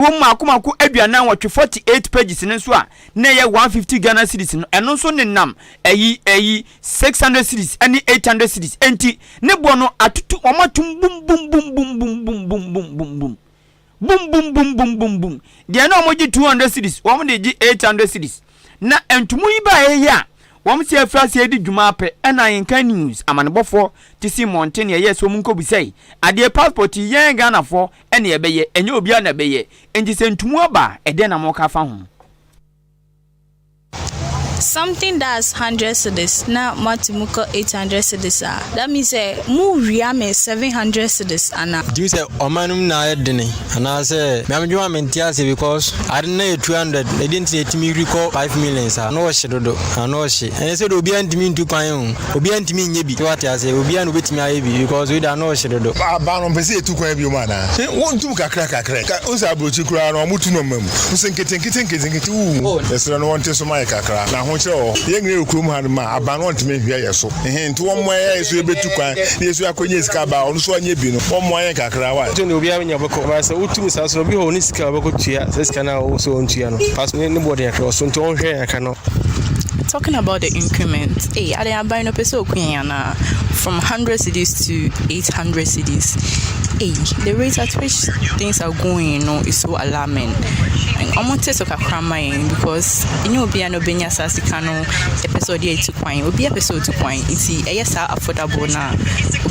Womaku aduanan watwe 48 pages nso a na ye 150 Ghana cedis no eno nso nenam eyi 600 cedis ani 800 cedis enti ne bo no atutu omatum bum bum bum bum bum bum bum bum bum bum boom boom boom boom boom boom dia na omoji 200 cedis wo mo de gi 800 cedis na entumu yi ba ya wo mo se afrase edi dwuma apɛ ɛna Ahenkan news amanebɔfo ti si mountain ye yes wo mu nko bisai ade passport yen Ghana fo ɛna ye bɛyɛ enye obi a na bɛyɛ enti se ntumu aba ɛde na mo ka fa ho. Something that's 100 cedis na matimuko 800 cedis. That means mu riame 700 cedis ana. Do you say omanum na edene ana say me amjuma mentiase because I didn't know 200 they didn't say me recall 5 million sa no shedodo no she and say obi antimi ntu kwan obi antimi nye bi what ya say obi anu betimi aye bi because we da no shedodo ba no pese etu kwan bi o ma na wontum kakra o sa brochi kura no mutu no mam usenketenkete esra no wonte so mai kakra na ho kire yengre okurum ha ma aban won teme hwe yeso nti won mo yeso ebetu kwan yeso akonye sika ba onu so anye bi no won mo yen kakra wa to ne obi anya bako ba se uturu sa so bi ho ni sika bako tua se sika na o so ontua no pass ne body yakra so nto hwe yaka no. Talking about the increment, I didn't buy no peso from 100 cedis to 800 cedis. The rate at which things are going, is so alarming. I'm not to crying because be an obenya sasikano episode 8 to coin, will be episode to coin. It's yes, affordable now.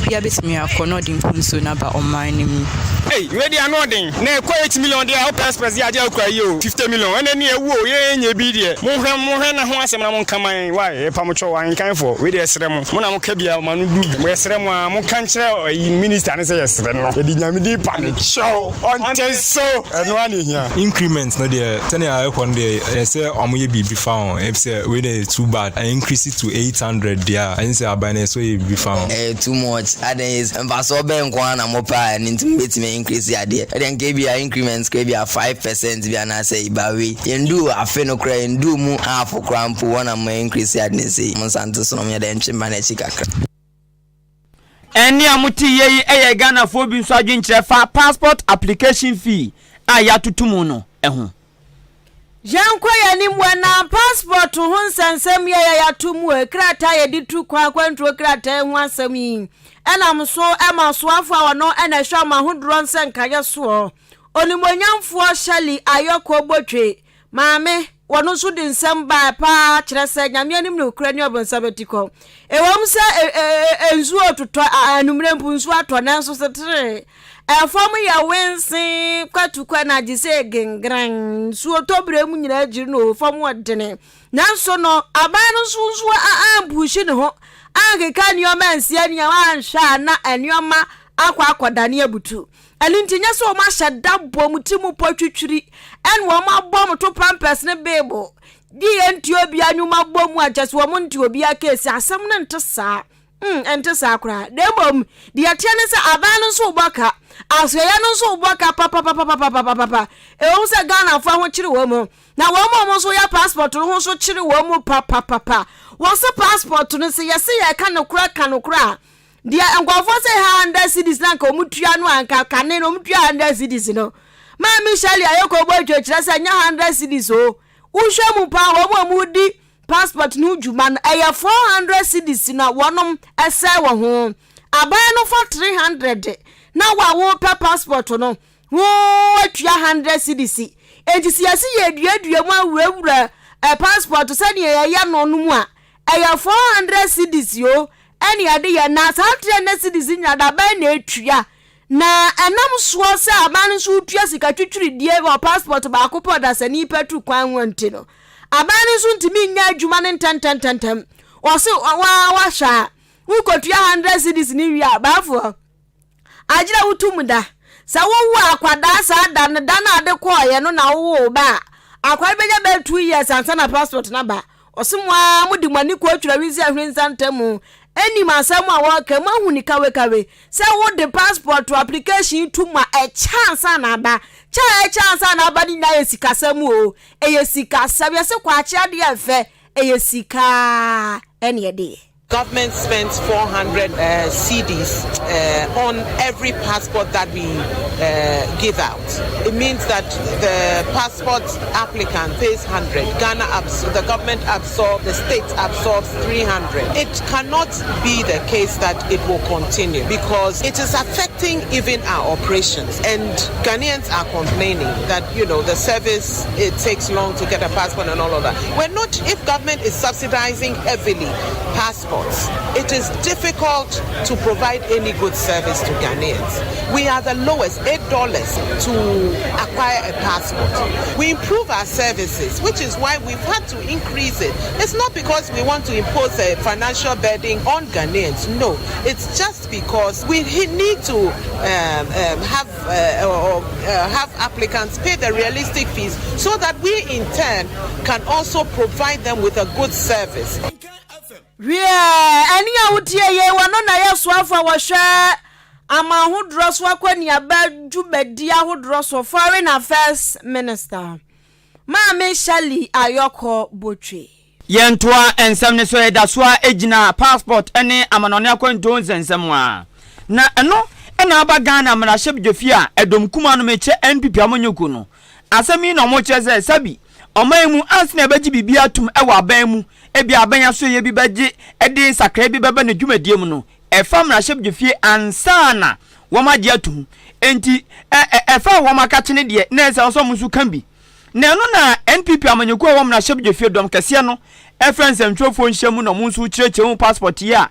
Be a bit me a cornoding punso about on my name. Hey, ready and nodding. Ne 8 million there, help us press the idea of 50 million. And then you woo, ye be there. Mohana Hansam come why a pamucho and kind for with the Sremo. Mona Mokabia Manu, where Sremo Mokancha minister and says, the Dinamidi panic show on so and one here. Increments, no dear. Tell you one day, I say, Omu be found. If say, whether too bad, I increase it to 800 there. I say, Abane, so you be found. Too much. Ades, and Baso Ben Kwana Mopa and intimate me increase the idea. I then gave you increments, gave you 5%. Be an say, Bawi, and do a phenocray and do more half a crown for one of my increase the idea. Monsanto Sonomia, then Chimanesi Kakra. Eni amuti ye Ghana fo bi so adwenkyerɛ fa passport application fee aya tutumu no ehun Jankwa ya ni mwana passport ho nsensem ya tumu krata ye di tu kwa kwantro krata ho asem yi enam so ema so afo wono ena hwa ma hodro nsen kaye so onimonyamfo Shali ayoko botwe maame wono so di nsem ba pa kire se nyame anim no kura ni obonsabetiko ewom se enzu ototo anumre mpunsu ato na nso setre efom ya wensi kwatu kwa na gise gengran su otobre mu nyina agiri no fom wodene nanso no aban no sunsu ambushi ne ho angeka ni o mansia ni anhwa na enioma akwadane abutu alintinya so ma hyeda bom timu potwitwiri en wo ma bom to pampers ne bebo di enti obi anyuma bom agese wo monti obi akesi asem ne ntesa ntesa akra debom di atiane se aban no so baka asoya no so baka papa e se Ghana fa ho kire wo mu na wo mo so ya passport ho so kire wo mu papa wo se passport no se yese ya kanokura dia ngofo se 100 cedis na nka omutua no anka kane no omutua 100 cedis no ma Michelle ayoko botwe kire se nya 100 cedis o uhwe mu pa wo mu di passport no djuma no eye 400 cedis na wonom ese wo ho aban no for 300 na wo pe passport no wo atua 100 cedis ejisi yesi ye duadua mu awurawura passport se ne ye no no mu a eye 400 cedis yo eni ade ye na sa 300 cedis nya da ba na etua na enam so se aban so tua sika twitwiri die wa passport ba akopɔ da sani petu kwan wonte no aban so ntimi nya adwuma ne ntantantantam o se wa hwa wo kotua 100 cedis ni wi abafo ajira wutumuda sa wo akwada sa dan na ade ko ye no na wo ba akwada beja be 2 years ansa na passport na ba osimwa mudi mani ko atwura wizi ahwensantamu eni masam a wo ka mahuni kawe se wo de passport to application to ma a chance na ba chance na ba ni na yesikasam o eyesikasam ye se kwa chia de efe eyesika eni ede Government spends 400 cedis on every passport that we give out. It means that the passport applicant pays 100. The government absorbs, the state absorbs 300. It cannot be the case that it will continue because it is affecting even our operations. And Ghanaians are complaining that, the service, it takes long to get a passport and all of that. If government is subsidizing heavily passports, it is difficult to provide any good service to Ghanaians. We are the lowest, $8 to acquire a passport. We improve our services, which is why we've had to increase it. It's not because we want to impose a financial burden on Ghanaians. No, it's just because we need to have applicants pay the realistic fees so that we in turn can also provide them with a good service. Any out here, one on a swafa was share. Ama who draws wakwen ya Jubedia who draws for Foreign Affairs Minister. Mame Shali Ayoko Butchi. Yentua and Samne Soe Daswa Ejina passport any Amanonia Quentones and Samwa. Na no, and Abagana Manashep Jofia, Edom Kumano Meche NPP Amonyukuno. Asami no moche Sabi. Omaimu ansne beji bibia tum ewa bemu ebi abanya so ye bi beji edi sakra bi beba ne dwumadie mu no efam na hyeb dwefie ansana woma je atum enti efa woma ka kene de na ese oso musu kan bi na no na NPP amanyeku wom na hyeb dwefie dom kese no efrens entwofo nhyemu no musu kireche mu passport ya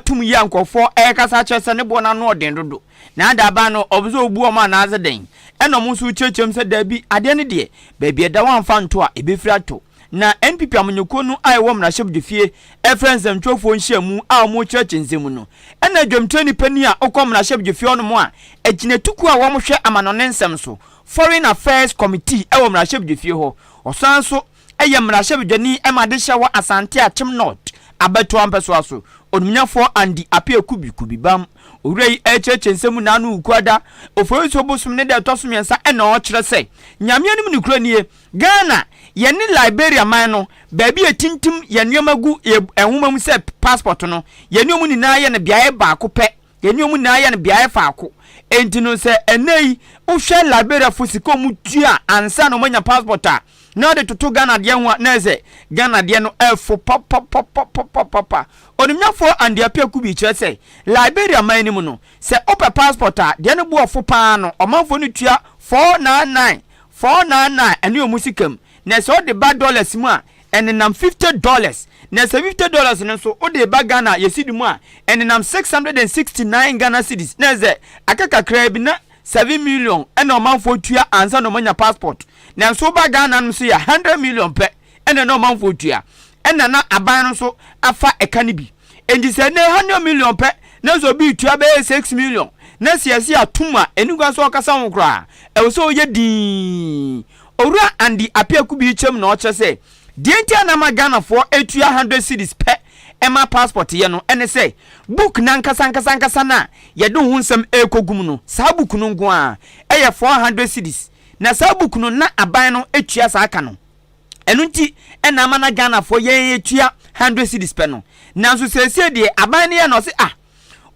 tum ya nkofo kasa kyese ne bo na no den dodo na ada ba no obzo obu o ma na azeden eno musu kirechem se da bi ade ne de baabi da wan fa nto a ebefirato na NPP amanyeko no ai wom na hyeb dwefie efrens entwofo nhyemu a mo kireche nzemu no ena dwomtani pani a okom na hyeb dwefie ono mo a eginetuku a wom hwe amanone nsem so Foreign Affairs Committee wom na hyeb dwefie ho osanso eye mra hyeb dwani emade hyewa asante achim north abeto ampeso aso onumnyafo andi apia kubi bam orei echeche nsemu na anu ukwada ofoyiso bosum ne de tosom yensa ena o kire se nyame anim ne kura nie Ghana ye ni Liberia man no baabi etintim ye nneomagu ehumam se passport no ye nneomu ni na ye ne biae baako pe ye nneomu na ye ne biae faako enti no se enei uhwe Liberia fosiko mu tua ansa no manya passport a na de toto Ghana de ho na ze Ghana de no efo papa onimnyafo ande apia kubi kire se Liberia man ni mu no se open passport a de no bo ofo pa no omanfo no tua 499 ene omusikam na se o de ba dollars mu a ene nam $50 na se $50 no so o de ba Ghana yesidi mu a ene nam 669 Ghana cedis na ze akaka kra bi na 7 million ene omanfo tua ansa no manya passport na so ba Ghana no so ya 100 million pe ene no omanfo tua ene na aban no so afa ekane bi endi se ne 100 million pe na so bi tua be 6 million na siasi atuma enugwa so okasa ho kra e so ye din owura andi apia kubi chem na o chese dienti anama Ghana for etua 100 cedis pe ema passport ye no ene say book na nkasa na ye do hu nsem ekogum no sa book no nko a eye 400 cedis na sa book no na aban no etua sa aka no enu nti ena ama na Ghana for ye etua 100 cedis pe no na so sesie de aban ne ye no se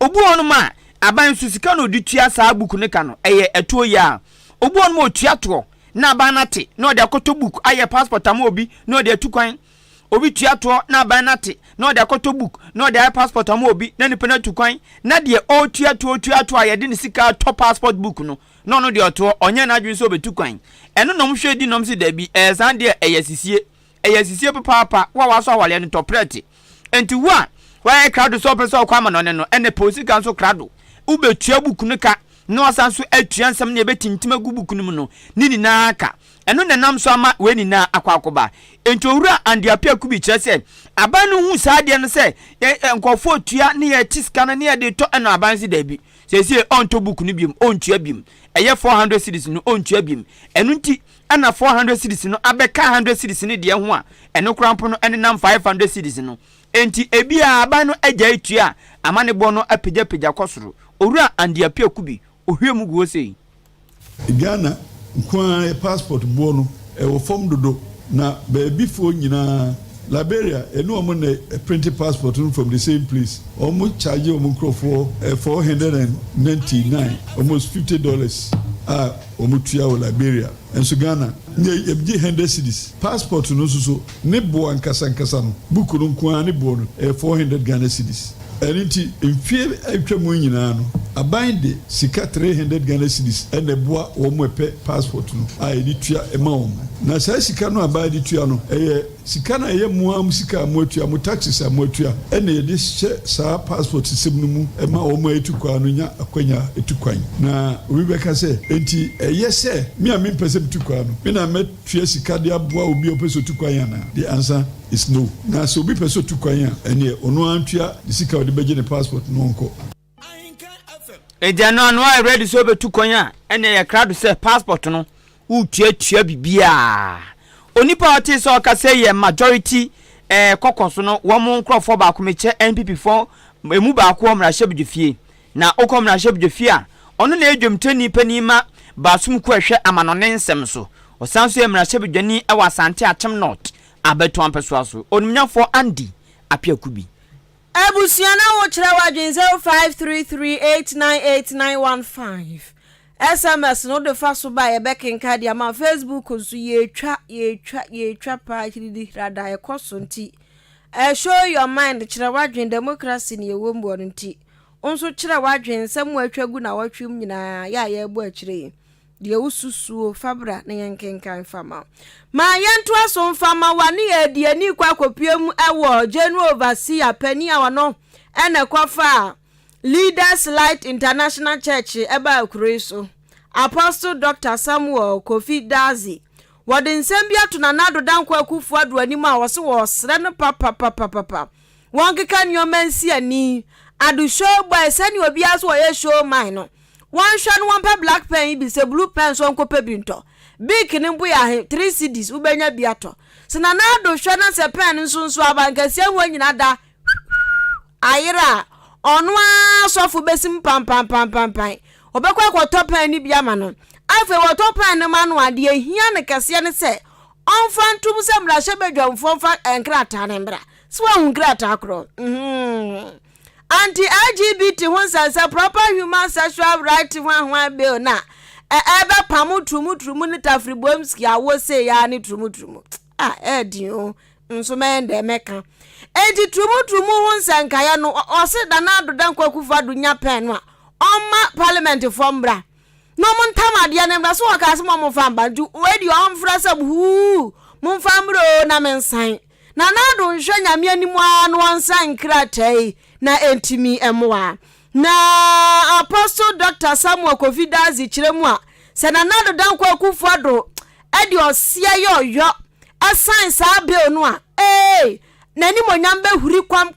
obu onu ma aban so sika no di tua sa book no ka no eye etuo ya obu onu ma otua to na aban nate na de akoto book aye passport am obi na de atukwan obi tua to na aban nate na de akoto book na de aye passport am obi na ni pena tukwan na de o tua to aye de ni sika to passport book no no de oto onye na adwin so betukwan eno nom hwe di nom si da bi san de eyasisie papa wa so awale no toprete enti wa crowd so person kwa ma no no ene posi kan so crowd ubetua book no ka no asanso atua nsam ne betintima gu book no mu no nini na aka eno ne nam so ama we ni na akwakoba enti owura ande apia kubi kire se aban no hu saa de no se nkofo tua ne ya tiska na ne ya de to eno aban si da bi se onto book no biem ontua biem eye 400 cedis no ontua biem eno nti ana 400 cedis no abeka 100 cedis ne de ho a eno krampo no ene nam 500 cedis no enti ebia aban no agya etua amane bo no apegya kosoro owura ande apia kubi ohwemu go sei Ghana kwa passport bo no e wo fom dodo na baabi fo nyina Liberia enu omo na printed passport from the same place omo charge omo crofo $499 almost $50 omo tua wo Liberia enso Ghana ne ebji 100 cedis passport no so ne bo ankasa no book no nko ne bo no 400 Ghana cedis Erinti mfie atwa mu nyina no aban de sika 300 Ghana cedis ene boa wo mo epe passport no edi tua ema wo na sa sika no aban di tua no sika na mu am sika mo tua mo taxes mo tua ene edi sa passport system no mu ema wo mo etukwa no nya akwanya etukwan na we be ka se enti se me am person tukwa no me na metua sika de aboa obi opeso tukwan ya na the answer is no na so obi peso tukwan ya ene ono antua the sika de beje ne passport no nko Ejano no I ready so be tukonya ene ye krado say passport no utua bibia onipa oti so ka say ye majority kokoso no wo mo nkrofo ba ko meche NPP for emu ba ko omra hyebdefie na okomra hyebdefie a ono na edwomtani panima basum ko ehwe amanone nsem so osanso emra hyebdwani e wasante achem not abeto ampeso aso onumnyafo Andy apiakubi Ebusiana wo kire wadwen 0533898915 SMS no de fa so ba ye bekenka dia ma Facebook so ye twa pa kidi rada ye koso nti show your mind kire wadwen democracy ne ye wombo nti onso kire wadwen sam atwagu na watwem nyina ya ebu akire de ususuo fabra na yenkenkan fama ma yento aso fama wane edi ani kwa kopiem ewo general overseer pani awano ene kwafa Leaders Light International Church eba akuriso Apostle Dr. Samuel Kofi Dazi wode nsem bia to nanado dankwa akufu ado anim a wose wo sre no papa wonkeka nyomansi ani adu show boy sani obi aso wo ye show mine no one shot one pa black pen bi se blue pen so nko pebinto big ni bu ya 3 cedis ubenya biato se nanado hwe na se pen nso abankasi ho nyina da ayira onu asofu besim pam obekwa kwa topan ni bia ma no afa wo topan ni ma no ade hia ne kase ne se onfantum se mra hye bedwamfo fa enkrata ne mbra so hu nkrata akro anti-LGBT hunsansa proper human sexual right hwan bill na ebe pamu trumu ni tafribomski awo se ya ni trumu edio nso mende meka enti trumu hunsanka ya no ose danado dankwa kufa dunya pen no oma parliament fombra no montamade ya nemda so wakase mo famba ju wedi omfra sab hu mo famro na mensan na nado nhwe nyame animu anu onsan kratai na entimi emwa na Apostle Dr. Samuel Kofi Dazi kiremu a se na nado dankwa akufu ado edi osia yo asan sa bill no a nani monyambe huri kwam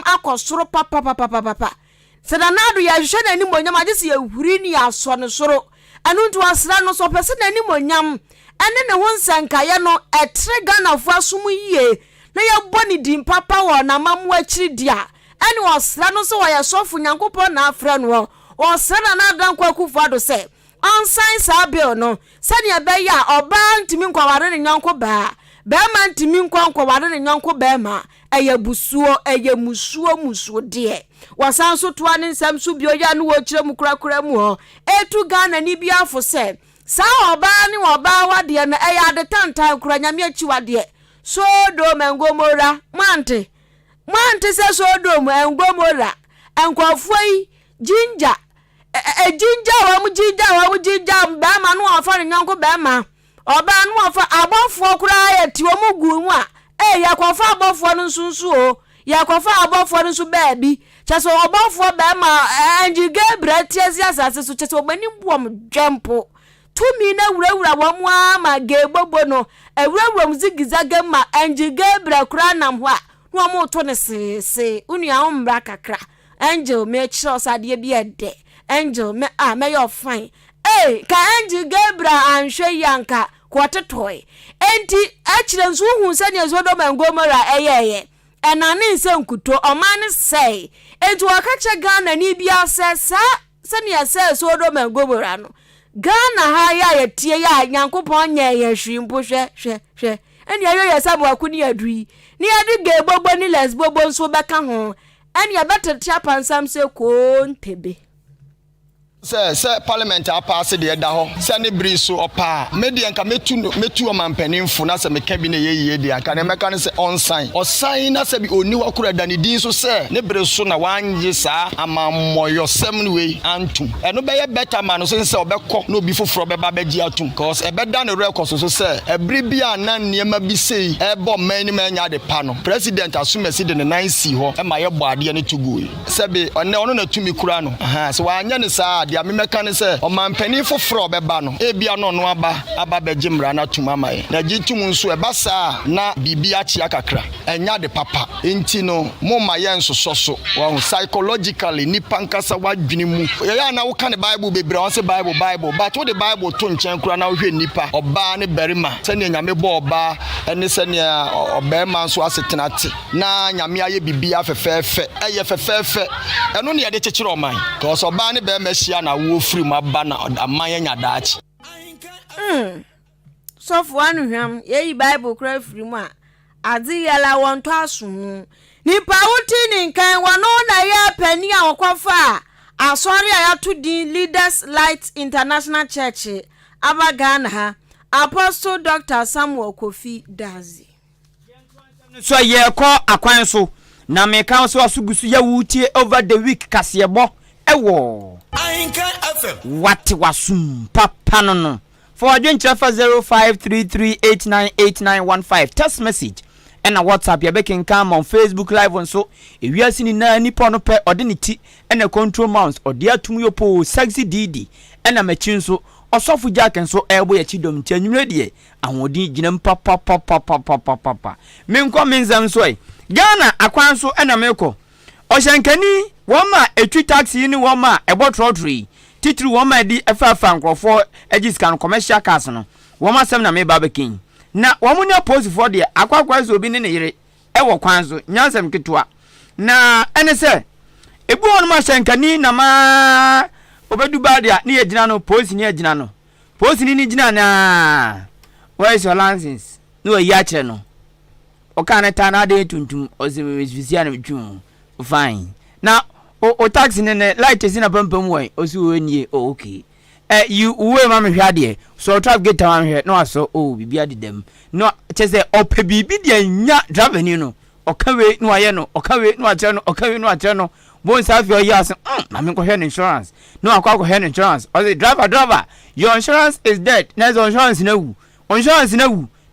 akosoro papa se na nado ya hwe nani monyam agese ya huri ni aso ne soro anu nto asra no so pese nani monyam ene ne ho nsankaye no etre Ghana fu asum yie na ya boni dim papa wo na mamu akiri dia ene osra no so ya sofu nyankopon na afra no osra na dankwa kufu ado se onsan sa bill no sani ebe ya oba ntimi nkwaware ne nyanko ba ma ntimi nkwaware ne nyanko ba ma eye busuo eye musuo de wasan so to ane nsam so bi oya no wo kire mu kurakura mu ho etu Ghana ni bi afo se sa oba ni oba wade na eye ade tantan kura nyame achi wade so do mengomora mante se so do mengomora enkwafoi ginger ginger wa mu ginger ba ma no afa ne nyanko ba ma oba no afa abofo kura ya ti wo mu gu mu a yakwafa abofo no nsunsu o yakwafa abofo no nsu baabi chaso obofo ba ma anji Gabriel tiasi asase so chaso obani buom dwempo tumi na wurawura wo mu ama gebobo no awurawura muzigizaga ma anji Gabriel kura nam ho a no mo to ne se unua ombra kakra angel me chiro sade bi ede angel me your fine ka anji Gabriel anhwe yanka kwotetoy enti achire nso hu se ne zo do mangomora eyeye enane nse nkuto omane sei enti wakache Ghana ni bia se se ne se so do mangomora no Ghana ha ya tie ya nyankopon nye ye hwimpo hwe eni ayo yesabo akuni adui ni ade ge bobo ni les bobo nso beka ho eni abetete apansam se ko ntebe se parliament a pass de da ho se ne bri so opa media nka metu o mampanimfo na se meka bi na yeye de aka ne meka ne se onsign osign na se bi oni wa kura da ne din so se ne bri so na wanje sa amammoyo sem ne we antum eno be ye better man so se obekọ na obi foforo be ba beji atum cause e be da ne record so se ebri bia na niema bi sei e bo man ni manya de pa no president asumesi de ne nan si ho e ma ye bo ade ne tugu se be ono na tumi kura no aha so wanya ne sa ya memeka ne se o mampani foforo beba no ebia no no aba beje mra na tuma mai na gitum nso e basa na bibia chia kakra enya de papa enti no mo ma ye nsoso wa psychologically ni pankasa wadwini mu ya na wo ka ne bible bebre won se bible but wo the bible to nchen kura na wo hwe nipa oba ne berima se ne nyame bo oba ene se ne oba ma nso asetenate na nyame aye bibia fefefe eye fefefe eno ne ye de chechire oman cause oba ne be mehia na wo free maba na amanya nyadaachi so for anu hwam ye bible kra free mu a ade yala won to aso nipa wuti ni nkan wono na ye pani a wokofa asori a yato din Leaders Light International Church Abagana ha Apostle Dr. Samuel Kofi Dazi so ye ko akwan so na me kan so asugusu ya wutie over the week kasebo ewo Ahenkan FM what wasum papa no for adwenture 0533898915 text message and a WhatsApp you can come on Facebook live on so if you are seeing na nipa no pe ordinity and a control mouse or dear to your po sexy dd and a machine so osofu jack and so elbow ya chidom chanyu die ahodi ginam papa me nko menzam so Ghana akwan so na meko Oshankani woma etwi taxi ni woma ebotrotri titiri woma di efafa nkrofo egiskan commercial cars no woma sem na me babekin na womunya post for de akwakwa zo bi ne yire ewo kwanzo nyansem ketwa na ene se ebu won ma shankani na ma obedu badia ni yegina no post ni yegina no post ni gina na where is your license no ya kire no o kan ta na de tuntum o se visia na twum fine now o taxi ne light is na pampam won o si o nie o okay you we ma me hwade so trap get am hwe no aso o bibia de dem no chese o pe bibi de nya driver ni no o kawe no aye no o kawe no atre no o kawe no atre no bon safi o yas na me ko hwe insurance no akwa ko hwe insurance o say driver your insurance is dead na insurance na wu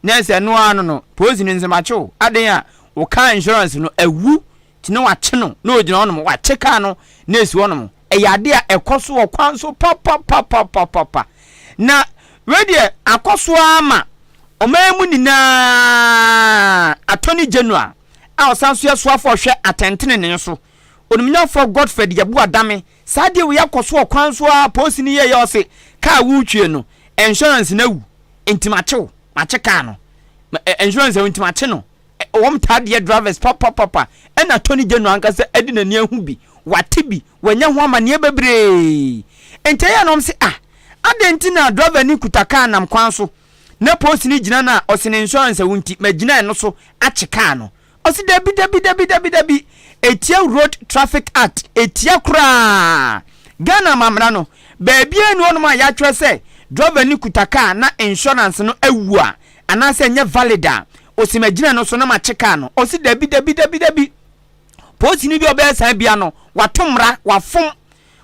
na say no anu no police ni nzemacho aden a o ka insurance no awu ti no wache no na o gina ono wache ka no na esi ono eyade a ekoso okwanso papa na ready akoso ama omamu nina attorney general a osanso yeso afo hwe atentene ne so onumnya for Godfred yabu adame sade we yakoso okwanso a police ni ye yose ka wutwe no insurance na wu intimacho mache ka no insurance intimache no wom tade drivers papa and attorney general ankasa edi na ne hu bi watibi wanya ho amane bebre ente ya no mse adenti na driver ni kutaka nam kwanso na post ni gina na osine insurance wunti magina no so acheka no osi dabi etia road traffic act etia kura Ghana mamra no baabi enu ono ma ya twa se driver ni kutaka na insurance no awu a anase nya valida osi magina no so na macheka no osi dabi post ni bi obesa bia no watomra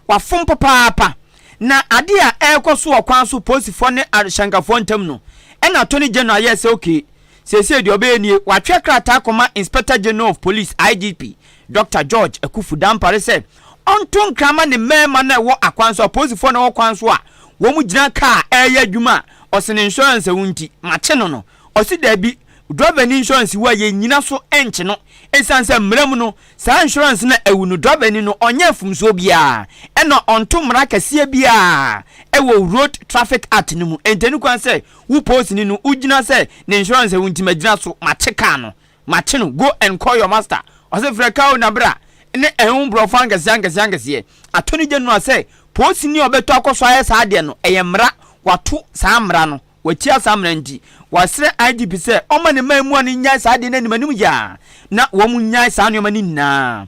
wafom papa na ade a ekoso okwanso post for ne arshankafo ntam no ena attorney general yes okay sese de obeni watwe krata koma inspector general of police IGP Dr. George Akufu Dampare said onton krama ne mema na wo akwanso post for ne wo kwanso a wo mu gina car eya dwuma osene insurance wunti mache no osi dabi driver insurance wa ye nyina so enche no ensanse mram no sa insurance na ewunu driver no onye fumso bia eno onto mra kase bia ewo road traffic act ni mu enteni kwan se wu post ni no ugina se na insurance wunti magina so macheka no mache no go and call your master ose freka na bra ne ehun bro fangase atoni genu ase post ni obeto akoso aye sa ade no eyemra watu sa mra no wachi asamra nti wasre IGP se oma ne mamu ani nya sa de na nimanim ya na wo mu nya sa no mani na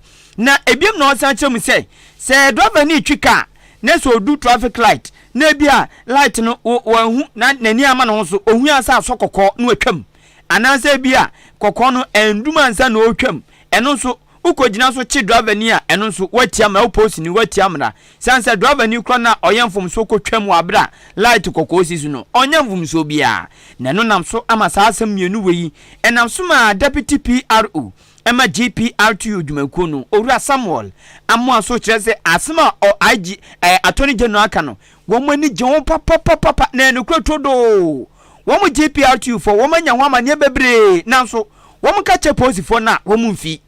ebiem na osan chem se driver ni twika na so do traffic light na bia light no hu na nani ama no so ohu asa asokokọ na atwam ananse bia kokọ no enduma ansa na otwam eno so ukojina so chi driver ni a eno so watia ma oposi ni watia mna sanse driver ni kro na oyemfom so kotwam wa bra light kokọ sisu no onyemfom so bia na no nam so ama sa asem mienu weyi enam so ma deputy PRO ema GPRTU dwumakuo no owura Samuel amwa so kire se asema o IG attorney general aka no wo mani je won papa na enu krotodo wo mu GPRTU for wo manya ho amane bebre nanso wo mu ka che police for na wo mu mfi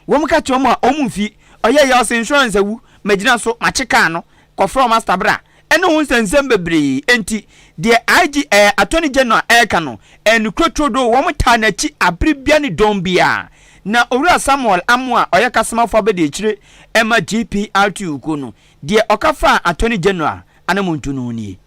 wo mu ka che mo a wo mu mfi oye ya so insurance awu magina so macheka no ko from master bra ene ho nsensem bebre enti de IG attorney general eka no enu krotodo wo mu ta na chi abribia ni dombia na owura Samuel amwa oya kasema fo abede chire ema GPRTU ko no de okafa attorney general anamuntu no ni.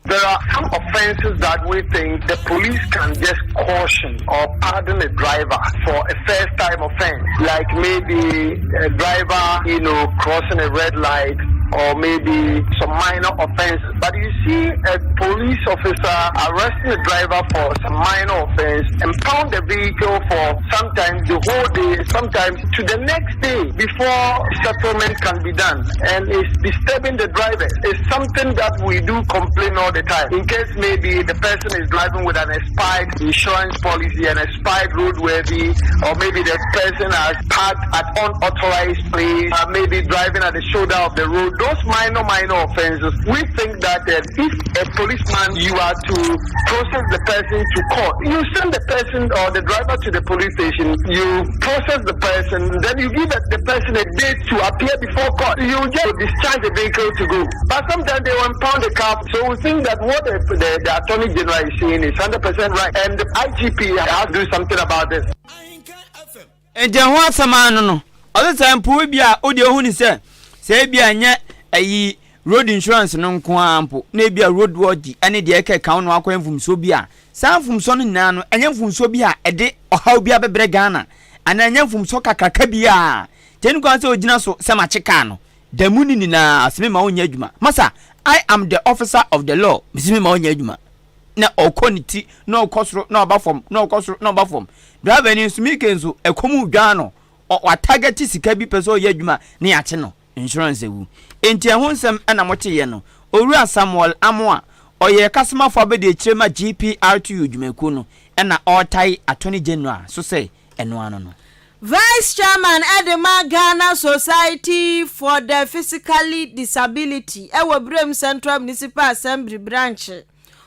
There are some offenses that we think the police can just caution or pardon a driver for a first time offense, like maybe a driver, crossing a red light, or maybe some minor offenses. But you see a police officer arresting a driver for some minor offense and pound the vehicle for sometimes the whole day, sometimes to the next day before settlement can be done. And it's disturbing the driver. It's something that we do complain all the time. In case maybe the person is driving with an expired insurance policy, an expired roadworthy, or maybe the person has parked at unauthorized place, maybe driving at the shoulder of the road. Those minor offenses, we think that if a policeman, you are to process the person to court, you send the person or the driver to the police station, you process the person, then you give the person a date to appear before court. You just discharge the vehicle to go. But sometimes they will impound the car. So we think that what the Attorney General is saying is 100% right. And the IGP has to do something about this. No. Other time, poor Bia, Odio Huni said, say Bia nye a road insurance no kwampo na bia road worthy ene de eke kan no akwan fum so bia san fum so no na no enye fum so bia ede ohaw bia bebre Ghana ana enye fum so kakaka bia tenu kwa se ogina so se macheka no damuni ni na aseme ma onya adwuma masa I am the officer of the law misime ma onya adwuma na okoniti na okosoro na obafom na okosoro na obafom driver ni sumike nso ekomu dwa no o target sika bi peso onya adwuma na ya che no insurance ewu enti ehonsem na moche ye no owura Samuel amwa oye kasema fo abede chirema GPRTU dwumaku no na otai attorney general so say eno ano no. Vice Chairman Edema Ghana Society for the Physically Disability ewo Brem Central Municipal Assembly branch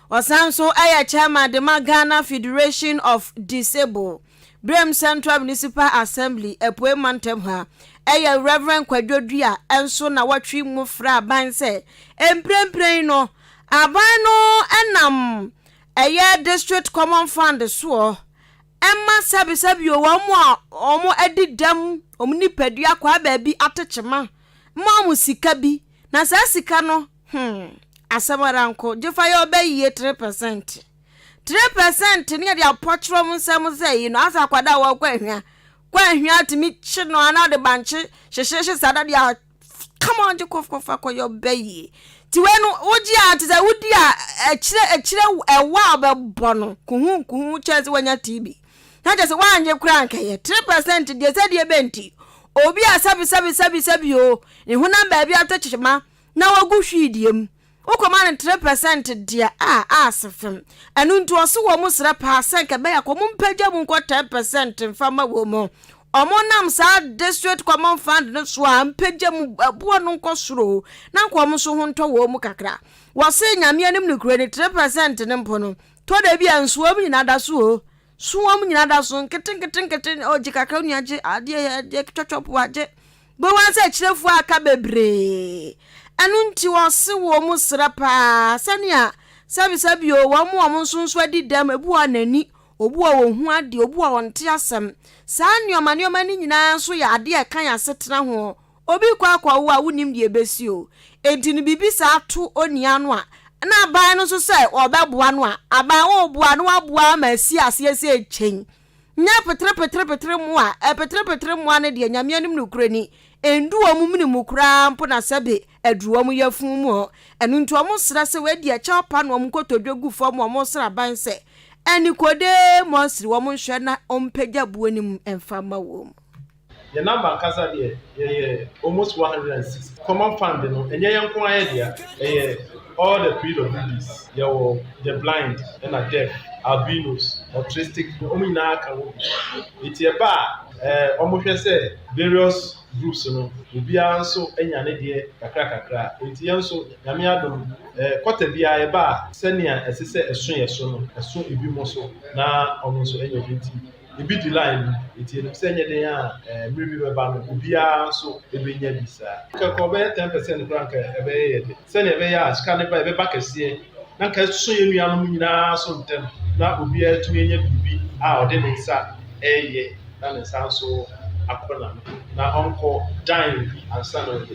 osanso Chairman Edema Ghana Federation of Disabled Brem Central Municipal Assembly epoe mantem ha Reverend Kwadwodua enso na watwi mu fra ban se emprempren no aban no enam District Common Fund so emma sabi omo edidam omnipadua kwa baabi atechema mamu sika bi na sa sika no asamaranko jefa yo be 3% 3% ni de apotro mu nsam say no asa kwada wa kwahwa atimi chi no ana de banche hyehyehye sada de come on jekofa kwa yo be ti wenu oji atize wudi a ekire ewa be bono kuhu chance wanya TB na just wanje kranka ye 3% de se de benti obi asabi o ni hu namba bi atachima na wagu hwidiem ukoma 3% dia asefem anu ntu oso wo musra pa senka be yakomo mpagya mu nko 10% mfama wo mo omo nam sa District Common Fund no so ampagya mu abuo no nko soro na nko so ho nto wo mu kakra wose nyame anim no kure ni 3% ne mpo no to da bia nsuo mu nyina da so suwam nyina da so nketen oji kakra nu age ade twotwopo age bo wan se kirefu aka bebre anu nti wose wo mu sra pa sania sabi o wo mu nsunsu adidam ebu anani obu a wo hu ade obu a wonte asem saa nneoma ni nyina so ya ade e kan asetena ho obi kwa wo a wonim de ebesi o enti ni bibi sa to onia no a na aban no so say obeboa no a aban wo boa no aboa ma si ase chen nya petre mu a petre mu ane de nyame anim no kurani endu omu mini mu kura mpo na sebe edru omu yafun mu enu nto omu sra se we de cha pa no omu kotodwegu fo mu omu sra ban se eni kode mo sri omu hwe na ompagya buanim emfama wo mu. The number kasa de almost 106 common fund no enye yanko aye de all the PWDs the blind and the deaf albinos autistic omina aka wo iti eba omohwe se various groups no obia nso enya ne de kakra iti yanso nyame adom kwata bia eba senia esese eso no eso ebi mo so na omo so enya binti ebi di line iti no se nya den a mribi beba no obia nso ebenya bisa ka ko be 10% frank ebe ye senia be ya ska ne ba ebe ba kese na ka so ye nua no nyina so ntem na obia tumi enya bibi a ode ne nsa eye na ne nsa so akona na onko dine ansa no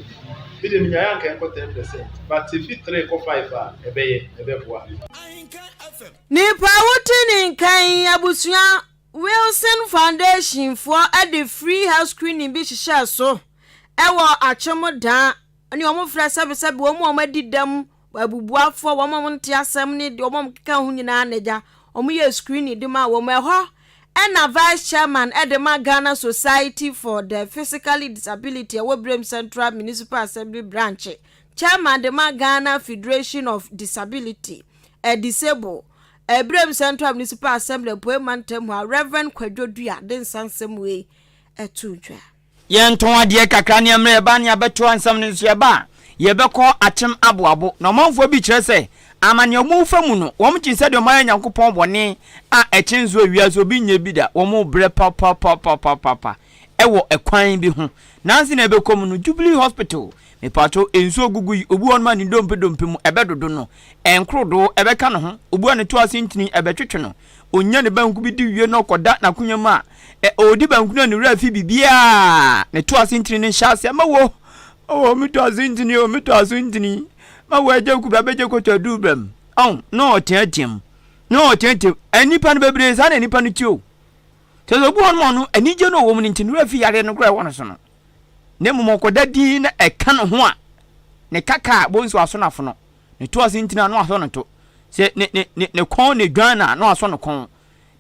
bi de nya yanka enko 10% but if it 3 ko 5 ebe boa ni pa wutini kan abusua Wilson Foundation for at the free house screening bi hihye so ewo achemoda ani omo fra sebe omo madidam abubuafo omo nte asem ni de omo keka hu nyina anaja omo ye screening de ma omo eho ena vice chairman edema Ghana Society for the Physically Disability Webrem Central Municipal Assembly branch chairman de Ghana Federation of Disability Disable Ebrem Central Municipal Assembly Poemantem Reverend Kwadwodua den sansem we etudwa yen ton ade kakra ne amre ba ne abeto ansam ne so ba ye beko atem aboabo no manfo bi kire se amane omu famu no wo mkin se de oman yankopon bone a echenzo awia so bi nya bi da wo mu bre papa ewo ekwan bi ho nansi na ebekom no Jubilee Hospital me pato enso ogugu obu on man dompe mu ebedodo no enkrodo ebeka no ho obu an to asintini ebetwetwe no onya ne banku bi di wie no koda na kunyama odi banku no ne rafi bibia ne to asintini ne hyase ma wo mi to asintini ma wo eje ku babeje ko to dubem no tentem enipa no bebre sa na enipa no tio tezo obu on no anije no wo mu ntini rafi yare no kra wono so no ne momokoda di na eka no ho a ne kaka bonso aso na fono ne to asintina no aso no to se ne kon ne dwana no aso no kon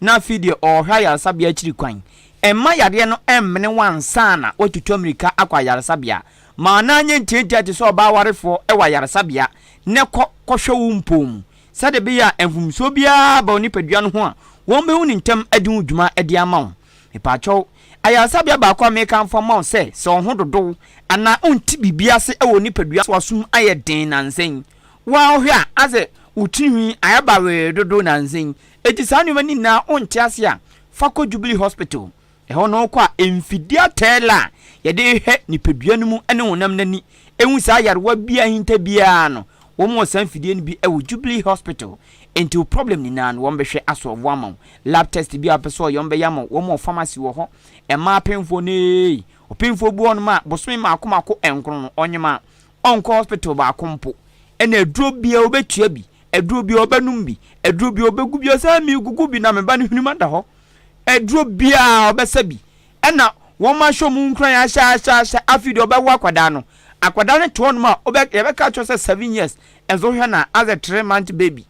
na fidie o hwa ya sabia chiri kwan emma yade no emmene wansa na otutu amerika akwa yare sabia ma na anye ntienti ate so ba warefo e wa yare sabia ne kohwe wo mpom sade be ya enfumso bia ba oni padua no ho a won be hu ni ntem adi udwuma adi ama wo epacho ayasabia ba kwa meka mfoma se so ho dodo ana onti bibia se ewo ni padua so asum aye den nansen wa hwa ase utinwi ayaba we dodo nansen eti sanu mani na onti ase a fako Jubilee Hospital eho no kwa emfidia tela yede he ni padua no mu ene wonam nani ehu sa yarewa bia hinta bia no wo mo san fidie ni bi ewo Jubilee Hospital enti problem ni nan wo mbehwe asolve amon lab test bi apeso yombe yamo wo mo pharmacy wo ho ema penfo ne opinfo bu on ma bosome ma akomako enkron no onyema onko hospital ba akompo ena eduro bia obetua bi eduro bia obenum bi eduro bia obegu bia sa mi gugu bi na me ba ne hunu manda ho eduro bia obesa bi ena wo ma hwo mu nkran ya sha afidi obewo akwada no akwada ne to on ma obeka cho 7 years enzo hwa na as a 3-month baby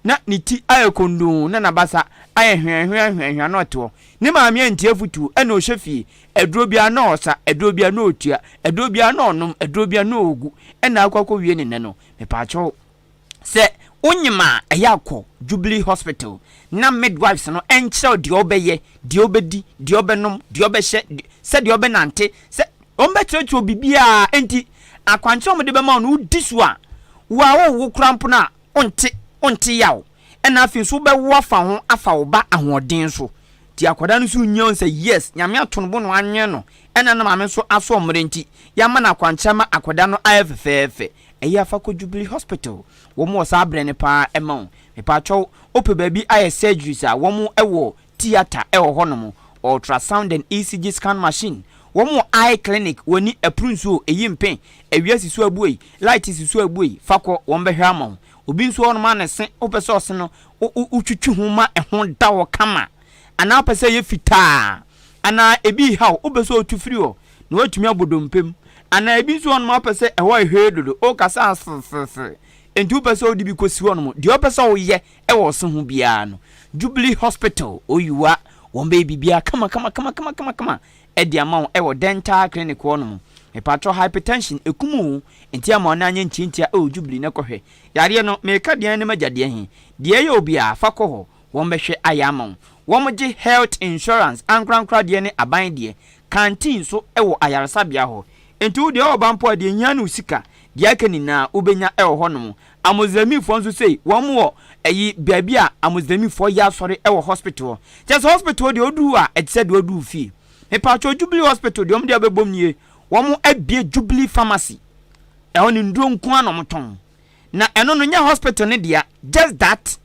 na niti ayekondo na nabasa aye hwehwehwehwa no to ni maami antie futu ena o hwefie eduro bia na osa eduro bia na otua eduro bia na onum eduro bia na ogu ena akwakọ wie ne no me paacho se onyima ayakọ Jubilee Hospital na midwives no enkyerɛ de obeye de obedi de obenum de obehye se de obenante se ombetrecho bibia enti akwankyerɛ mo de be ma no disu a wa wo krampo na onti yawo ena afin so be wo afa ho afa wo ba ahoden so ti akwada no so nyon say yes nyame atonbo no anye no ena na mame so aso omre nti ya ma na kwankyama akwada no ayefefefe eya fa ko Jubilee Hospital wo mo sa abre ne pa ema me pa cho ope baby aye surgeries a wo mo ewo theater ewo hono ultrasound and ECG scan machine wo mo eye clinic woni aprunso eyimpen ewiasi so abuei light si so abuei fa ko wo mbehwa ama obi nso on ma na se opese ose no utwitwi homa ehon da wo kama ana opese ye fita ana ebi ha opese otufiri o na watumi abodompem ana ebi nso on ma opese eho ehwedodo o kasa asfefefe enti opese odi bi kosi ho no de opese wo ye ewo se ho bia no Jubilee Hospital oyuwa won be bia kama edi ama ewo dental clinic wo no patro hypertension ekumu enti ama na anya nchintia Jubilee ne kohwe yare no meka de ne magade he de ye obi a fakọ ho won behwe ayama won gye health insurance ankrankra de ne aban de canteen so ewo ayaresabia ho enti wo de obampo de nya no sika de akani na ubenya ewo ho no amozamifo nso sei won wo eyi baabi a amozamifo ya sori ewo hospital just hospital de odu a etse de odu fi patro Jubilee Hospital de omde abebom nie wọ́n abie Jubilee Pharmacy ehon nduro nko anomton na eno no nya hospital ne dia just that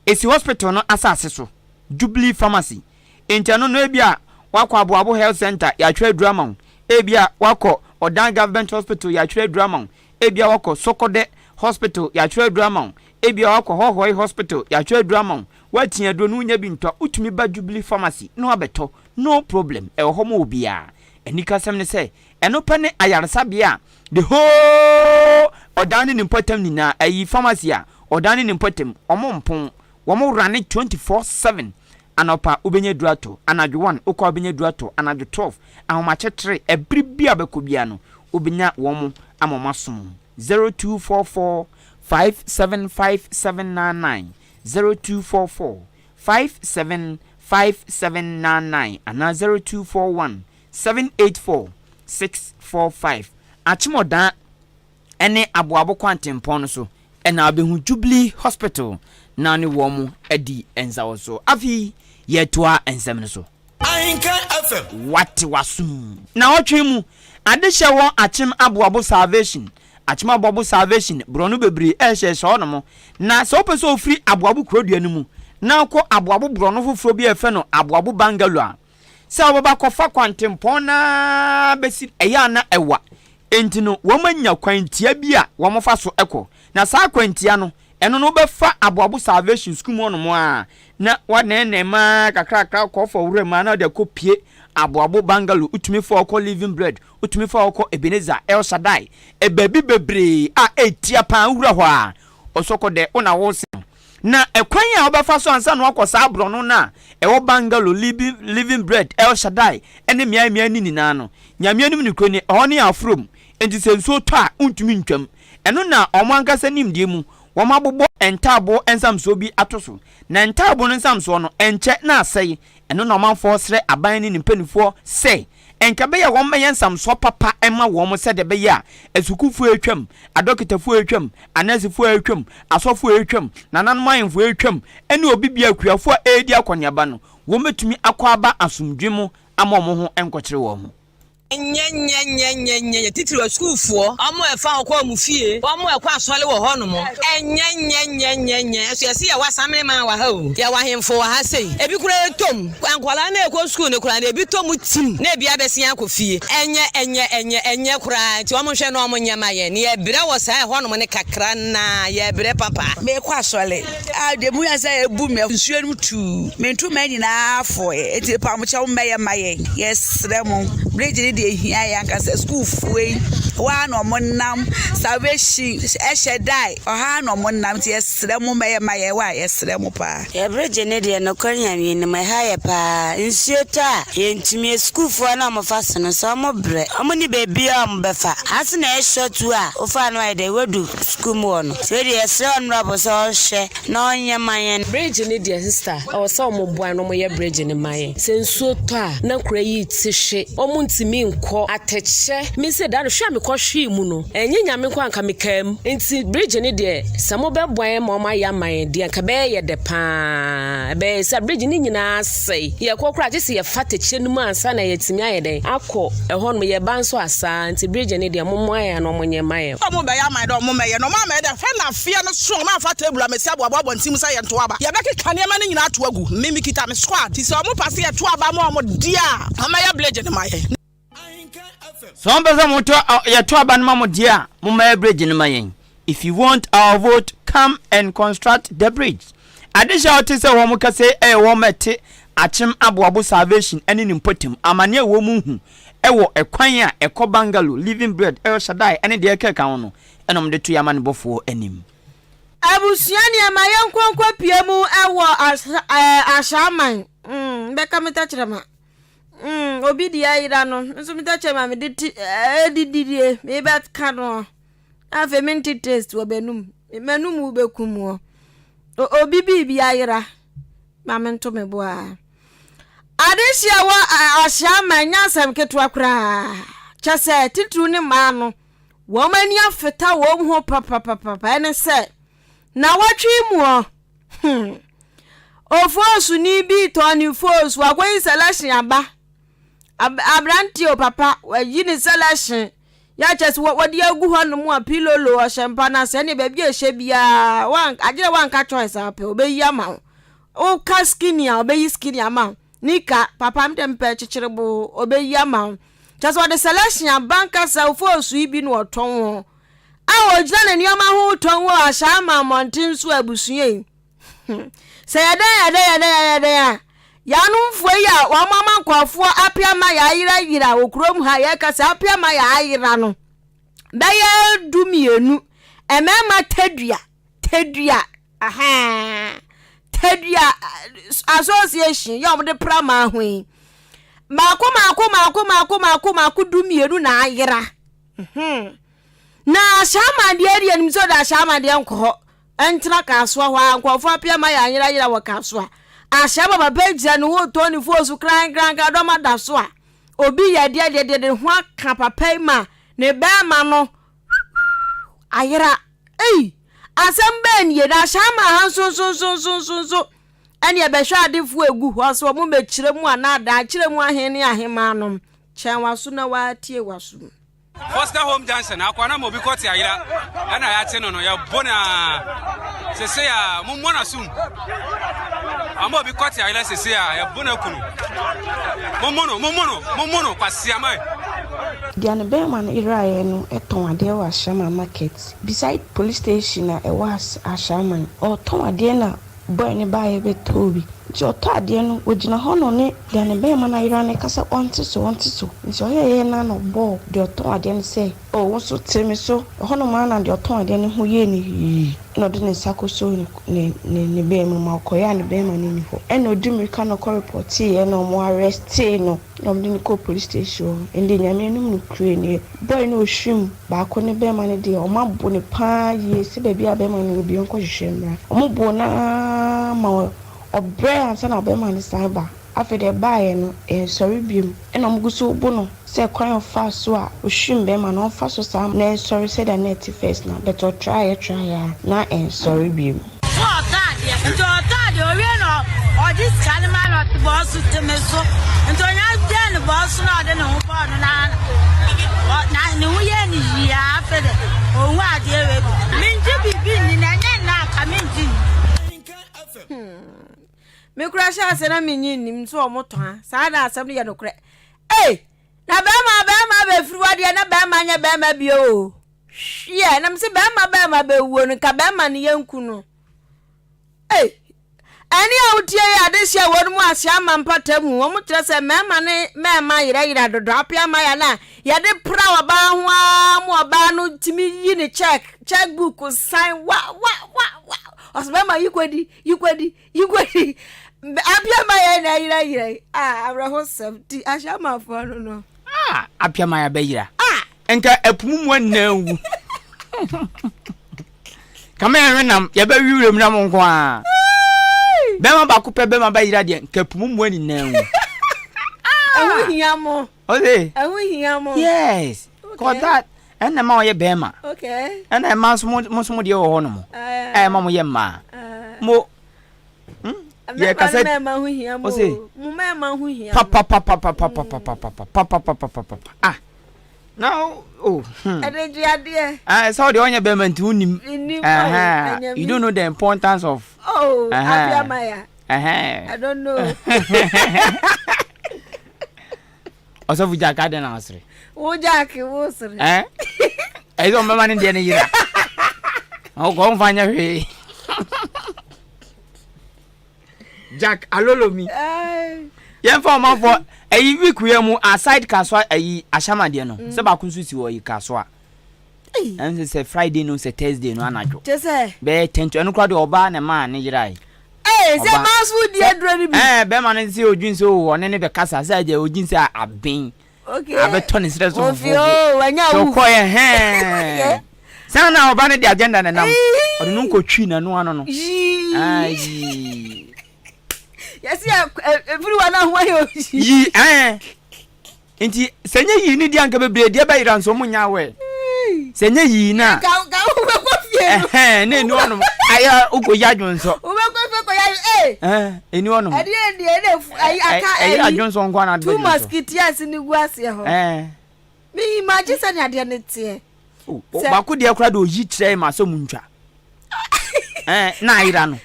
esi hospital no asase so Jubilee Pharmacy intano no ebia wakọ aboabo health center ya twa drama ebia wakọ Odan government hospital ya twa drama ebia wakọ Sokode hospital ya twa drama ebia wakọ Hohoi hospital ya twa drama watia do no nya bi ntwa utumi ba Jubilee Pharmacy no abeto no problem eho mo obia enika sem ne say eno pane ayaresabia the whole odani ni potem ni na ayi pharmacy a odani ni potem omompon womo rane 24/7 anopa ubenye duato anadwo 1 ukwa ubenye duato anadwo 12 ahomache 3 ebri bia bekobia no ubenya womo amomasom 0244 575799 0244 575799 ana 0241 784 645 achimoda ene aboabo kwantempon no so ena abehu Jubilee Hospital na ne wo mu edi enzawo so afi yetoa ensem no so Ahenkan FM what wasum na otwe mu adehye won achim aboabo salvation achim aboabo salvation brono bebri ehye so no mo na so peso ofri aboabo krodua no mu na ko aboabo brono foforo bi efe no aboabo bangalo se obaba kofa kwantempon na besi eya na ewa enti no womanya kwantia bi a womofa so eko na saa kwantia no eno no befa aboabo salvation school mo no mo a na wane ma kakra ko for wure ma na de kopie aboabo bangalo utumi for ko living bread utumi for ko Ebenezer El Shaddai ebabi bebre a etia pan wura ho a osoko de ona wo se na ekwan a obefa so ansa no akosa abro no na ewo bangalo living bread El Shaddai ene mia ni na no nyamia nim ni kroni oni afrom enti senso to a untumi ntwam eno na omankasa nimdie mu womabobbo entabo ensamso bi atoso na entabo no ensamso no enche na asai eno na omanfo sre aban ni mpanifo sei enkabe ya won meyen samso papa ema won se de be ya esukufu etwam adokitafu etwam anasifu etwam asofu etwam nananmanfo etwam ene obibia akuafo edi akonyaba no won betumi akwaba asumdwemu ama mo ho enkokere wo mo Nye titiri school for amu efa okwa mu fie amu ekwa asole wo ho no mo nye so yesi ya wasamene ma wa ha o ya wa hemfo wa ha sei ebi kura tom ankwala na ekwa school ne kura na ebi tom tim na ebi abesi akọ fie enye kura ti omo hwe no omo nyama ye ne ebre wo sai ho no mo ne kakra na ye ebre papa me kwa asole a de mu ya sai ebu me nsuo tu me ntu ma nyina afo eti pa mo cha me ye maye yes remo bridge here yankasa school fuwe wa no monam salvation eshedai oha no monam ti esre mu maye wa esre mu pa e bridge ne de no kwanya mi ne mai haye pa nsiota yentimi school fu na mo fase no so mo bre omo ni baby am befa ase na e shotu a ofa no ai de wedu school mu no se de esre on rabo so hye na onye mayen bridge ne de sister o so mo boan no mo ye bridge ne maye sensuoto a na kura yi ti hye omo ntimi ko ateche mi se da hwa me ko hwe mu no enye nyame ko anka me kam enti bridge ne de samo be boan ma ma ya man de anka be ye de pa be sa bridge ne nyina sei ye ko kura je ye fateche no mu ansa na ye timi ayede akọ ehon me ye banso asa enti bridge ne de momo aya no monye maye omo be ya man do omo me ye no ma me de fe na fie no so ma fa table me se aboabo ntim sa ye nto aba ye be keka ne ma ne nyina to agu mimi kita me squad ti se omo passe ye to aba ma omo dia ama ya bridge ne maye so mbeza moto ya to aba no mo dia mo ma bridge ne mayen If you want our vote, come and construct the bridge. Adesha otise wo mu kase wo mete achim aboabo salvation ene nimpotem amane wo mu hu wo ekwan a ekọ bangalo living bread El Shaddai ene de ekeka ho no enom de to yama ne bofo anim. Abusuani amaye nkonkwo piemu ewo ashaman beka metachirama obi dia ira no nso metachema me dididie me bet kano afa minti taste wo benum menum wo bekum obi bibia ira ma mento me boa adehia wo ashaman nyasam ketwa kra chese titru ne ma no wo mani afeta wo ho papa ene se na watwi mu ofosu ni bi to ni fosu wakwen selection aba abranti o papa wayi ni selection ya chese wodi agu ho no mu apilolo o shempa na se ne baabi ehye bia wan agire wan ka choice ape obeyi ama o ka skinny obeyi skinny ama nika papa mtempe chichirebo obeyi ama chese wodi selection banka sa ofosu ibi no oton awo jana ni oma hu ton wo ashama montin so abusuye se yada yanu mfuye a wa mama kwafo apia ma ya yira okrom ha ya kasa apia ma ya yira no beye dumienu emema tedua tedua association ya mo de prama hwen mako dumienu na ayira na shama de area nim so da shama de enko entra kaso ho ankofo apia ma ya yira wo kaso ashaba baba gya no wo to ni fosu kran ka do ma da so a obi ya de ho aka papa ma ne ba ma no ayira asembe ni da shama han so eni e be hwa adefu egu ho so mo me kire mu ana da kire mu ahene ahema no chen waso na wa tie waso Foster Home Johnson akwana mo bi koti ayira ana ya te no ya bona sese ya mumona sum amo bi koti ayira sese ya bona kunu momono kwasi amai Diane Beman iraye no eton ade wa Ashama market beside police station na e was Ashama o ton ade na boy ne bae betobi jo to ade no ogina hono ne Diane Beman na irane kasa onti so nso ye na no bo de to ade ne say o wo so temi so hono ma na de to ade ne ho ye ni no de ne sakoso ne be mu ma koya ne be ma ni ho e no dumi ka no report ye no mo arrest no no de ko police station ende nyame no mu kure ne boy no hwim ba ko ne be ma ne de o ma bo ne pa ye se be bia be ma ne bi onko hwehwem o mo bo na ma obre ansa na be ma ne cyber afede bae no sorry biem e no mguso bo no se kwan fa so a ohwim be ma no fa so sam na sorry say the net first na but try na sorry biem so tade owie no o dis kalima no boss temeso nto nya den boss no de no bo no na ni uye ni ya afede o wa de we minji bibi ni na nya na ka minji me kura sha se na menyi nim so omoton sa da asem ye no kure na ba ma be furu ade na ba ma nya ba ma bi o hwe na mse ba ma be wuo no ka ba ma ne yanku no ani awutie ya de hia wonu mu asia ma mpatamu wo mu kire se mema ne mema yira dodo apia ma ya na ya de pra wa ba ho mu ba no timi yi ne checkbook sign wa osbema yikwedi apia ma ya na yira abraho sabti asia ma fo no apia ma ya be yira enka epumu nawu kama enam ya be wiwrem na mo nko a bema ba kupe bema ba yira de kapumu ani nawu ehuyamo ehuyamo yes cause that and ma ye bema okay and I ma so de ho no mo ma mo ye ma mo ye ka se ma ehuyamo mo ma ehuyamo ah now ade so the onye bema nti unim you don't know the importance of apia maya I don't know also we jack na asre wo jack wo sre ezo mama ni de ne yira o go fanya hwe Jack alolo mi yen fa ma for ayi week we mu aside kaswa ayi ashamade no se ba kunsu si wo yi kaswa and say Friday no say Thursday no anadwo say be 10 eno kra de oba na ma ne yirai say masu di adroni bi be ma ne se odwin se o ne be kasa say je odwin se aben okay abeto ne stress o wanya so ko ye sana oba ne di agenda na nam o de no ko twi na no ano no ai yes everyone now why yi enti senye yi ni di anka bebre de ba ira nso munya we senye yi na ka ko fie ne ni onu aya ugo yadwon so ko ya eni onu ade ayi aka ayi adwon so ngwa na two mosquitoes ni guase ho me imagine say ade ne tie ba ku de kra do yi tire ma so muntwa na ira no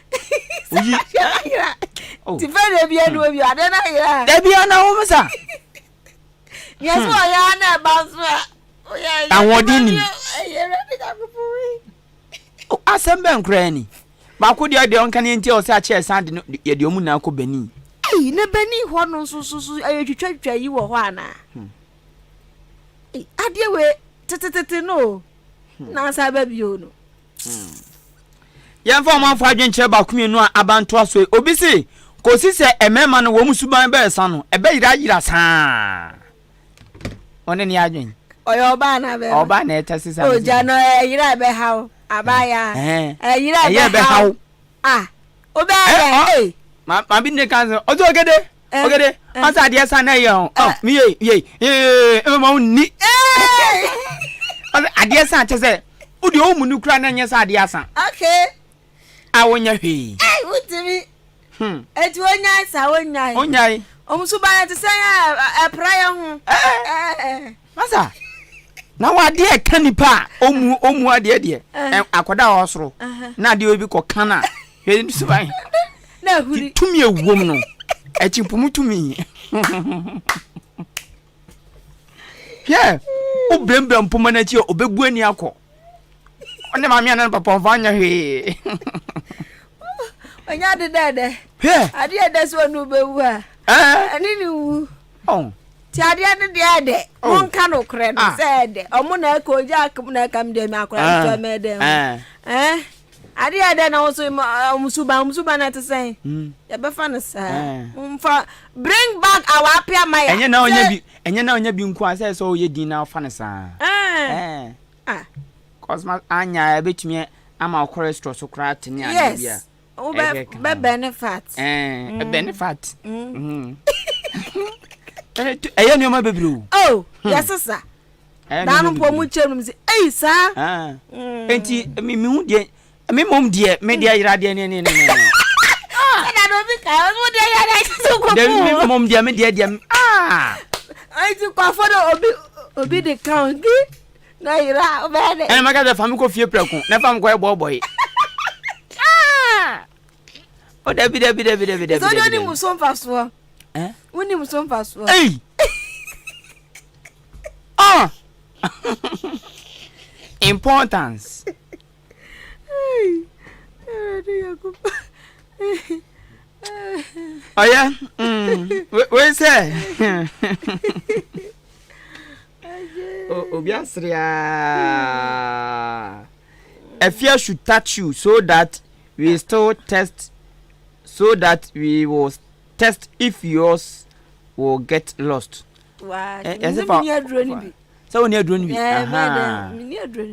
oyi ti fere bi enu obi ade na ira de bi ana wo msa yes o ya na ba so o ya awodi ni asembe nkra ni ba ku de onka ne nti o se a che sand no ye de omu na ko bani ne bani ho no so ayetwatwa yi wo ho ana ade we tetetete no na sa ba bi o no yan fa man fa dwenche ba kumienu a abanto aso obi si ko si se emema no wo musuban be sa no e be yira saa one ni adwen oyo ba na be oba na etasi sa o ja no yira be hawo abaya yira be hawo obe ma bi ne kan ozo ogede asa de sa na ye mi ye ma unni ade sa chese udi o munu kura na nya sa ade asa okay awonya hwe utimi eti wonya onyai omusu ba ya tse ya prayer hu masa na wade e kanipa omu ade de akoda osoro na ade obi ko kana hwe ni suban na huri tumi ewom no echimpumu tumi yeah obrembe mpoma na chi obebu ani akọ one ma mi anan papa fanya hwe onya de dede ade ede so no bewu a ani ni wu ti ade ade de won ka no kre no se de omo na ka oja akum na kam de mi akora to me de ade ade na wo so musuba na to say ya be fa no sa mfa bring back our apia maya enye na onya bi nku ase so ye din na fa no sa cosma anya betumi ama cholesterol so kra tini anya bia be benefit benefit eye ni o ma bebiru yes sir danu po mu chem say sa enti mi hu de mi mom de me de ayira de ne na do bi ka o de ayira so ko de mi mom de me de ai ti kwa fodo obi de count na ira obede maka de fami ko fie preku na fam ko e boy o de bi so do ni muso faso woni muso faso importance oh yeah we say obiasria a fear should touch you so that we still test we will test if yours will get lost. Wow. So when you drone me.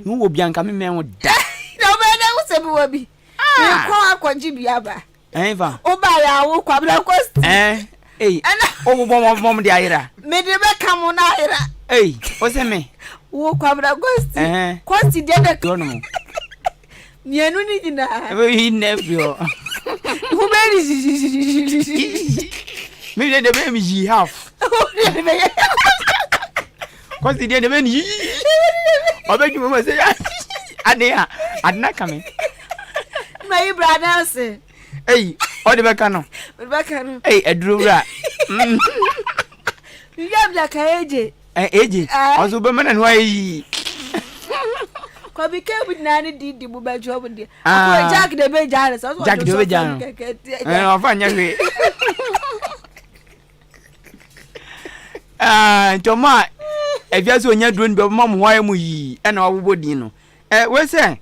Who will be uncoming man with that? No matter what's a baby. Ah, Quajibiaba. Eva. Oh, by our quabla cost. Oh, mom, the ira. Made the back come on ira. Hey, what's it me? Oh, quabla cost. Cost the other colonel. He never. Who made it? Maybe the baby ye have. Cause the other man, I beg you, mama say, I'm not coming. My brother say, hey, all the bacano. Hey, a drura. You have like a age. Also, women and why. Ko bi ke bi na ni di bu ba job de. Ko Jack de be jare so. Jack de be jare. Ofa nya hwe. Ntoma efia so nya duro ni be ma mo hwan mu yi e na obobo din no. We say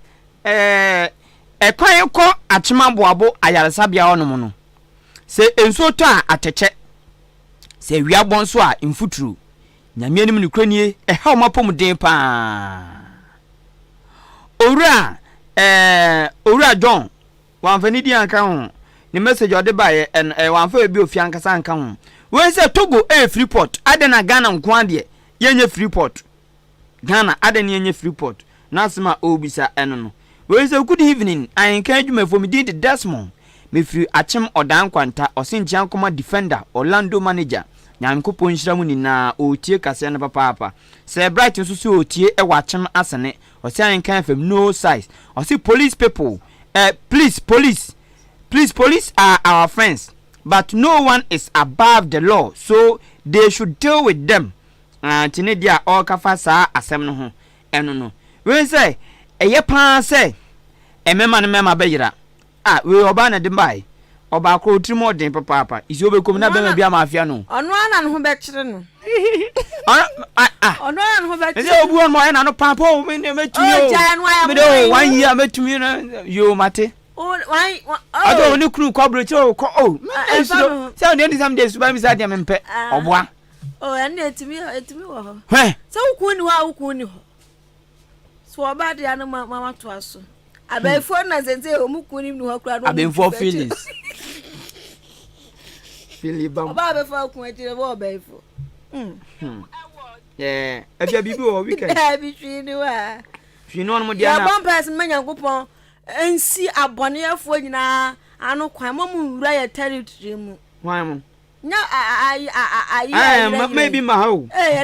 kwan ko achima boabo ayaresa bia onom no. Se enso to a ateche. Se wiabon so a mfuturu. Nyame anim ni kranie ha omapom den pa. Owura John wanfani di anka ho. Ni message ode bae wanfa bi ofi ankasa anka ho. We say Togo Freeport adena Ghana nko de yenye Freeport. Ghana adena yenye Freeport. Nasema obisa eno no. We say good evening. Ahenkan adwuma for me di Desmond. Me free achem odan kwanta osinjian koma defender Orlando manager. Nyankopo nhira mu ni na otie kase na papa. Say bright nso so otie e wachem asene. Osi Ahenkan fam no size. Osi police people. Please police are our friends. But no one is above the law, so they should deal with them. Tine dia all kafa sa asem no ho. Eno no. We say eye pan say emema no mema beyira. We oba na de bai. Oba ko trimo den papa. Isi obekom na bema bia mafia no. Ono ana no ho be kire no. Ono ana no ho be kire. Ese obu on mo na no papa o me metumi o. Me do 1 year metumi na yo mate. I don't want to crew coverage. Oh, so the some days by beside them and pet or one. Oh, and to me, so Kuni. So about the animal mamma to us. I bet for us and say, Mukuni, who cried. I've been for Phyllis. Philip, Baba for Quentin of all bayful. Yeah, if you be all weekend, between you are. She know more than one person, man, you go ensi abone afo nyina anu kwan mamu wura ya territory mu wan nya maybe maha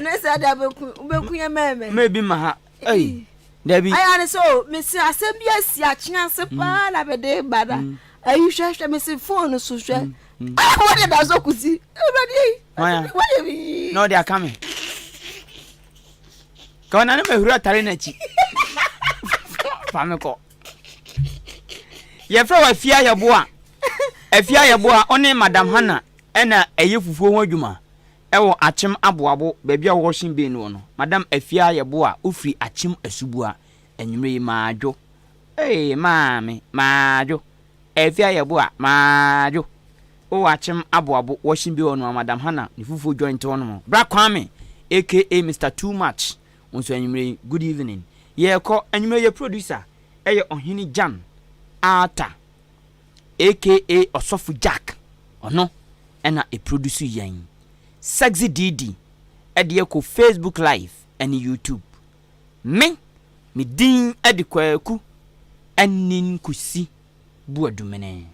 na say da beku ya meme maybe maha Debbie aya ne so me si asem bi asi achianse pa na bede bada ayi hwehwe me si phone so hwe what dey so kusi no they are coming kona na me hura tare na chi fameko ye fra wa fia yeboa afia yeboa one madam Hana ena eye fufuo ho adwuma ewo achem aboabo bebia washing bin no madam afia yeboa ofri achem asubua enwumre maajo maami maajo afia yeboa maajo o achem aboabo washing bin no madam Hana ni fufuo joint no bra kwame aka Mr Too Much onso enwumre good evening ye ko enwumre ye producer eye ohini Jan Ata aka Osofu Jack ono ena e produce yen Sexy Didi ede ko Facebook live and YouTube me din ede kwaku anin kusi buadumene